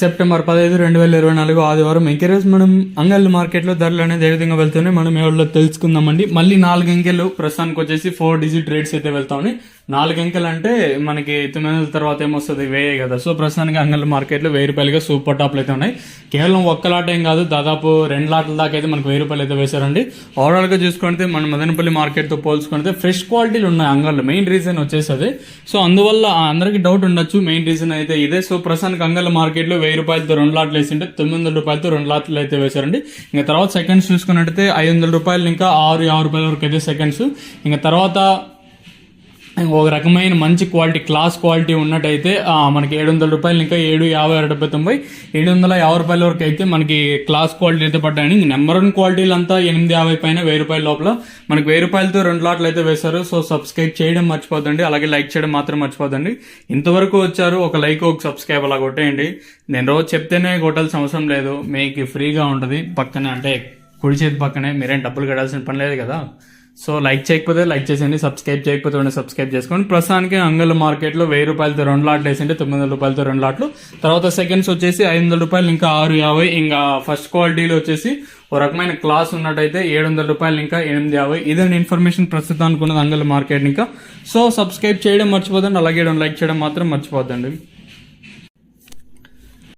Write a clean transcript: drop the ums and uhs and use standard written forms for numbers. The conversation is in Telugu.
సెప్టెంబర్ 15, 2024 ఆదివారం. ఇంకరోజు మనం అంగళ్ళు మార్కెట్లో ధరలు అనేది ఏ విధంగా వెళ్తున్నాయి మనం ఎవరిలో తెలుసుకుందామండి. మళ్ళీ 4 అంకెలు ప్రస్తుతానికి వచ్చేసి 4 డిజిట్ రేట్స్ అయితే వెళ్తామని. 4 అంకెలు అంటే మనకి 9 తర్వాత ఏమొస్తుంది 1000 కదా. సో ప్రస్తుతానికి అంగళ్ళ మార్కెట్లో 1000 రూపాయలుగా సూపర్ టాప్లు అయితే ఉన్నాయి. కేవలం ఒక్క లాట్ ఏం కాదు, దాదాపు 2 లాట్ల దాకా అయితే మనకు 1000 రూపాయలు అయితే వేశారండి. ఓవరాల్గా చూసుకుంటే మన మదనపల్లి మార్కెట్తో పోల్చుకుంటే ఫ్రెష్ క్వాలిటీలు ఉన్నాయి అంగళ్ళు. మెయిన్ రీజన్ వచ్చేసి సో అందువల్ల అందరికీ డౌట్ ఉండొచ్చు, మెయిన్ రీజన్ అయితే ఇదే. సో ప్రస్తుతానికి అంగళ్ళ మార్కెట్లో 1000 రూపాయలతో 2 లాట్లు వేసింటే 900 రూపాయలతో 2 లాట్లు అయితే వేశారండి. ఇంకా తర్వాత సెకండ్స్ చూసుకున్నట్టయితే 500 రూపాయలు ఇంకా 6 రూపాయల వరకు అయితే సెకండ్స్. ఇంకా తర్వాత ఒక రకమైన మంచి క్వాలిటీ క్లాస్ క్వాలిటీ ఉన్నట్టయితే మనకి 700 రూపాయలు ఇంకా 750, 90, 750 రూపాయల వరకు అయితే మనకి క్లాస్ క్వాలిటీ అయితే పడ్డాయని. నెంబర్ 1 క్వాలిటీలు అంతా 850 పైన 1000 రూపాయల లోపల మనకి 1000 రూపాయలతో 2 లాట్లు అయితే వేశారు. సో సబ్స్క్రైబ్ చేయడం మర్చిపోద్దండి, అలాగే లైక్ చేయడం మాత్రం మర్చిపోద్దండి. ఇంతవరకు వచ్చారు, ఒక లైక్ ఒక సబ్స్క్రైబ్ అలా కొట్టేయండి. నేను రోజు చెప్తేనే కొట్టాల్సిన అవసరం లేదు, మీకు ఫ్రీగా ఉంటుంది. పక్కనే అంటే కుడి చేతి పక్కనే, మీరేం డబ్బులు కట్టాల్సిన పని లేదు కదా. సో లైక్ చేయకపోతే లైక్ చేసేయండి, సబ్స్క్రైబ్ చేయకపోతే సబ్స్క్రైబ్ చేసుకోండి. ప్రస్తుతానికి అంగళ్ళ మార్కెట్లో 1000 రూపాయలతో 2 లాట్లు వేసింటే 900 రూపాయలతో 2 లాట్లు. తర్వాత సెకండ్స్ వచ్చేసి 500 రూపాయలు ఇంకా 650. ఇంకా ఫస్ట్ క్వాలిటీలో వచ్చేసి ఒక రకమైన క్లాస్ ఉన్నట్టయితే 700 రూపాయలు ఇంకా 850. ఇదండి ఇన్ఫర్మేషన్ ప్రస్తుతం అనుకున్నది అంగళ్ళ మార్కెట్. ఇంకా సో సబ్స్క్రైబ్ చేయడం మర్చిపోదండి, అలాగే లైక్ చేయడం మాత్రం మర్చిపోద్దండి.